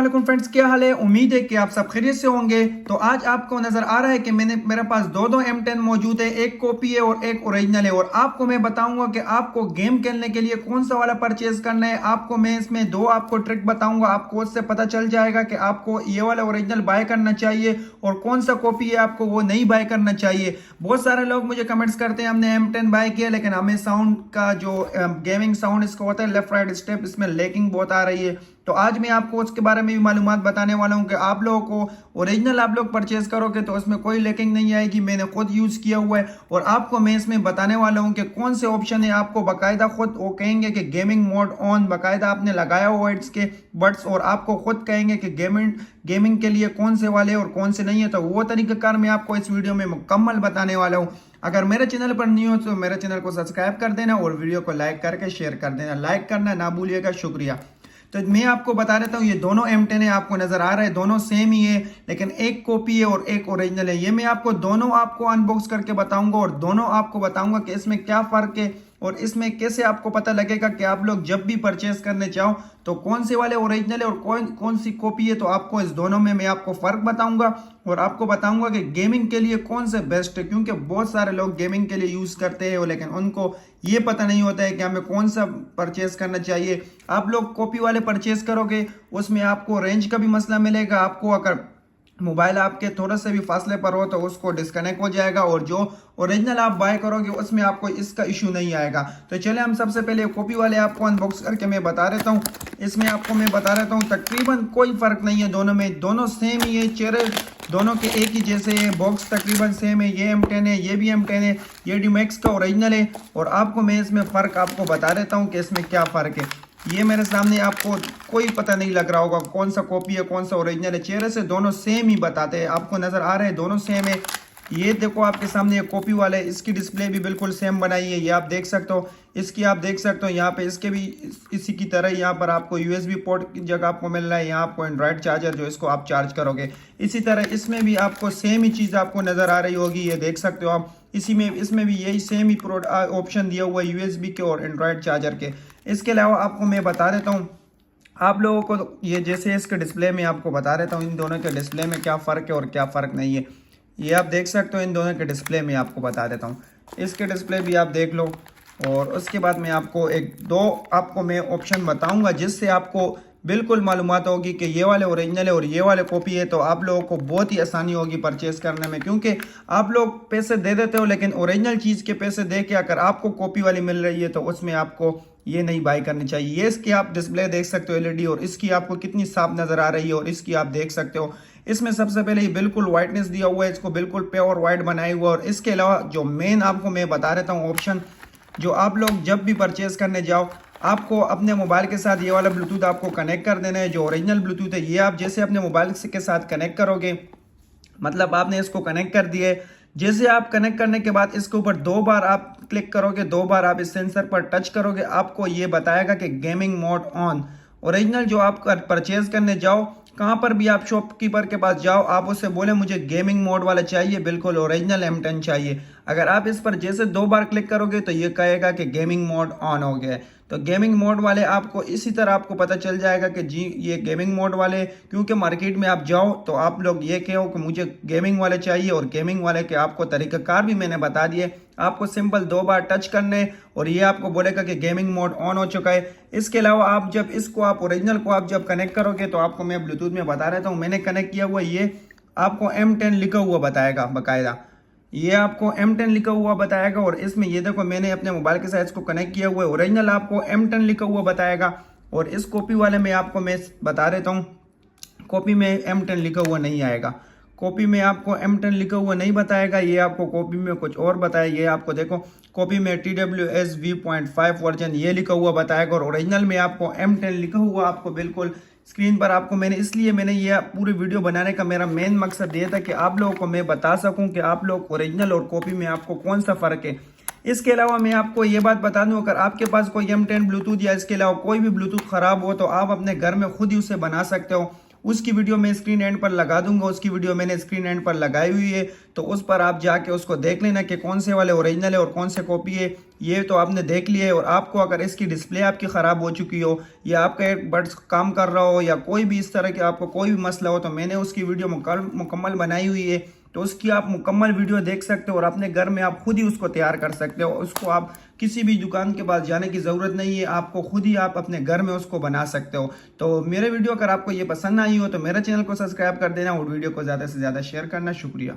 वालेकुम फ्रेंड्स, क्या हाल है। उम्मीद है कि आप सब खैरियत से होंगे। तो आज आपको नजर आ रहा है कि मेरे पास दो M10 मौजूद है, एक कॉपी है और एक ओरिजिनल है। और आपको मैं बताऊंगा कि आपको गेम खेलने के लिए कौन सा वाला परचेज करना है। आपको मैं इसमें दो आपको ट्रिक बताऊंगा, आपको उससे पता चल जाएगा कि आपको ये वाला ओरिजिनल बाय करना चाहिए और कौन सा कॉपी है आपको वो नहीं बाय करना चाहिए। बहुत सारे लोग मुझे कमेंट्स करते हैं हमने M10 बाय किया लेकिन हमें साउंड का जो गेमिंग साउंड इसका होता है लेफ्ट राइट स्टेप, इसमें लैगिंग बहुत आ रही है। तो आज मैं आपको उसके बारे में भी मालूमात बताने वाला हूं कि आप लोगों को ओरिजिनल आप लोग परचेज करोगे तो उसमें कोई लैगिंग नहीं आएगी। मैंने खुद यूज किया हुआ है और आपको मैं इसमें बताने वाला हूं कि कौन से ऑप्शन है। आपको बाकायदा खुद वो कहेंगे कि गेमिंग मोड ऑन, बाकायदा आपने लगाया हुआ है इसके बट्स और आपको खुद कहेंगे कि गेमिंग के लिए कौन से वाले और कौन से नहीं है। तो वो तरीकाकार मैं आपको इस वीडियो में मुकम्मल बताने वाला हूँ। अगर मेरे चैनल पर न्यू हो तो मेरे चैनल को सब्सक्राइब कर देना और वीडियो को लाइक करके शेयर कर देना। लाइक करना ना भूलिएगा, शुक्रिया। तो मैं आपको बता देता हूँ, ये दोनों M10 है, आपको नजर आ रहा है दोनों सेम ही है लेकिन एक कॉपी है और एक ओरिजिनल है। ये मैं आपको दोनों आपको अनबॉक्स करके बताऊंगा और दोनों आपको बताऊंगा कि इसमें क्या फर्क है और इसमें कैसे आपको पता लगेगा कि आप लोग जब भी परचेस करने चाहो तो कौन से वाले ओरिजिनल है और कौन सी कॉपी है। तो आपको इस दोनों में मैं आपको फर्क बताऊंगा और आपको बताऊंगा कि गेमिंग के लिए कौन से बेस्ट है, क्योंकि बहुत सारे लोग गेमिंग के लिए यूज करते हैं लेकिन उनको ये पता नहीं होता है कि हमें कौन सा परचेस करना चाहिए। आप लोग कॉपी वाले परचेस करोगे उसमें आपको रेंज का भी मसला मिलेगा। आपको अगर मोबाइल आपके थोड़ा से भी फासले पर हो तो उसको डिस्कनेक्ट हो जाएगा और जो ओरिजिनल आप बाय करोगे उसमें आपको इसका इशू नहीं आएगा। तो चले हम सबसे पहले कॉपी वाले आपको अनबॉक्स करके मैं बता देता हूँ। इसमें आपको मैं बता देता हूँ तकरीबन कोई फर्क नहीं है दोनों में, दोनों सेम ही है, चेहरे दोनों के एक ही जैसे है, बॉक्स तकरीबन सेम है। ये M10 है, ये भी M10 है, ये D-Max का ओरिजिनल है। और आपको मैं इसमें फ़र्क आपको बता देता हूँ कि इसमें क्या फ़र्क है। ये मेरे सामने आपको कोई पता नहीं लग रहा होगा कौन सा कॉपी है कौन सा ओरिजिनल है, चेहरे से दोनों सेम ही बताते हैं। आपको नज़र आ रहे हैं दोनों सेम है। ये देखो आपके सामने ये कॉपी वाला है, इसकी डिस्प्ले भी बिल्कुल सेम बनाई है, ये आप देख सकते हो। इसकी आप देख सकते हो यहाँ पे इसके भी इसी की तरह यहाँ पर आपको USB पोर्ट की जगह आपको मिल रहा है, यहाँ आपको एंड्रॉइड चार्जर जो इसको आप चार्ज करोगे। इसी तरह इसमें भी आपको सेम ही चीज़ आपको नज़र आ रही होगी, ये देख सकते हो आप। इसमें भी यही सेम ही ऑप्शन दिया हुआ है USB के और एंड्रॉइड चार्जर के। इसके अलावा आपको मैं बता देता हूँ आप लोगों को, ये जैसे इसके डिस्प्ले में आपको बता देता हूँ इन दोनों के डिस्प्ले में क्या फ़र्क है और क्या फ़र्क नहीं है। ये आप देख सकते हो इन दोनों के डिस्प्ले में आपको बता देता हूँ। इसके डिस्प्ले भी आप देख लो और उसके बाद मैं आपको आपको मैं ऑप्शन बताऊँगा जिससे आपको बिल्कुल मालूमात होगी कि ये वाले ओरिजिनल है और ये वाले कॉपी है। तो आप लोगों को बहुत ही आसानी होगी परचेस करने में, क्योंकि आप लोग पैसे दे देते हो लेकिन ओरिजिनल चीज़ के पैसे दे के अगर आपको कॉपी वाली मिल रही है तो उसमें आपको ये नहीं बाय करनी चाहिए। ये इसकी आप डिस्प्ले देख सकते हो LED और इसकी आपको कितनी साफ नज़र आ रही है और इसकी आप देख सकते हो इसमें सबसे पहले ये बिल्कुल वाइटनेस दिया हुआ है, इसको बिल्कुल प्योर वाइट बनाया हुआ। और इसके अलावा जो मेन आपको मैं बता देता हूँ ऑप्शन, जो आप लोग जब भी परचेज करने जाओ आपको अपने मोबाइल के साथ ये वाला ब्लूटूथ आपको कनेक्ट कर देना है। जो ओरिजिनल ब्लूटूथ है ये आप जैसे अपने मोबाइल के साथ कनेक्ट करोगे, मतलब आपने इसको कनेक्ट कर दिए, जैसे आप कनेक्ट करने के बाद इसके ऊपर 2 बार आप क्लिक करोगे, 2 बार आप इस सेंसर पर टच करोगे, आपको ये बताएगा कि गेमिंग मोड ऑन। ओरिजिनल जो आप परचेज करने जाओ, कहाँ पर भी आप शॉपकीपर के पास जाओ, आप उससे बोले मुझे गेमिंग मोड वाला चाहिए, बिल्कुल ओरिजिनल M10 चाहिए। अगर आप इस पर जैसे 2 बार क्लिक करोगे तो ये कहेगा कि गेमिंग मोड ऑन हो गया है। तो गेमिंग मोड वाले आपको इसी तरह आपको पता चल जाएगा कि जी ये गेमिंग मोड वाले, क्योंकि मार्केट में आप जाओ तो आप लोग ये कहो कि मुझे गेमिंग वाले चाहिए और गेमिंग वाले के आपको तरीकाकार भी मैंने बता दिए। आपको सिंपल 2 बार टच करने और ये आपको बोलेगा कि गेमिंग मोड ऑन हो चुका है। इसके अलावा आप जब इसको आप ओरिजिनल को आप जब कनेक्ट करोगे तो आपको मैं ब्लूटूथ में बता रहता हूँ, मैंने कनेक्ट किया हुआ, ये आपको M10 लिखा हुआ बताएगा बाकायदा, ये आपको M10 लिखा हुआ बताएगा। और इसमें ये देखो मैंने अपने मोबाइल के साथ इसको कनेक्ट किया हुआ है, ओरिजिनल आपको M10 लिखा हुआ बताएगा। और इस कॉपी वाले में आपको मैं बता देता हूँ, कॉपी में M10 लिखा हुआ नहीं आएगा, कॉपी में आपको M10 लिखा हुआ नहीं बताएगा, ये आपको कॉपी में कुछ और बताएगा। ये आपको देखो कॉपी में TWS V.5 वर्जन ये लिखा हुआ बताएगा और ओरिजिनल में आपको M10 लिखा हुआ आपको बिल्कुल स्क्रीन पर आपको मैंने ये पूरी वीडियो बनाने का मेरा मेन मकसद ये था कि आप लोगों को मैं बता सकूं कि आप लोग ओरिजिनल और कॉपी में आपको कौन सा फ़र्क है। इसके अलावा मैं आपको ये बात बता दूं, अगर आपके पास कोई M10 ब्लूटूथ या इसके अलावा कोई भी ब्लूटूथ ख़राब हो तो आप अपने घर में खुद ही उसे बना सकते हो। उसकी वीडियो मैं स्क्रीन एंड पर लगा दूंगा। उसकी वीडियो मैंने स्क्रीन एंड पर लगाई हुई है, तो उस पर आप जाके उसको देख लेना कि कौन से वाले ओरिजिनल है और कौन से कॉपी है। ये तो आपने देख लिया है। और आपको अगर इसकी डिस्प्ले आपकी ख़राब हो चुकी हो या आपका एक बड्स काम कर रहा हो या कोई भी इस तरह के आपको कोई भी मसला हो, तो मैंने उसकी वीडियो मुकम्मल बनाई हुई है, तो उसकी आप मुकम्मल वीडियो देख सकते हो और अपने घर में आप खुद ही उसको तैयार कर सकते हो। उसको आप किसी भी दुकान के पास जाने की ज़रूरत नहीं है, आपको खुद ही आप अपने घर में उसको बना सकते हो। तो मेरे वीडियो अगर आपको ये पसंद आई हो तो मेरे चैनल को सब्सक्राइब कर देना और वीडियो को ज़्यादा से ज़्यादा शेयर करना। शुक्रिया।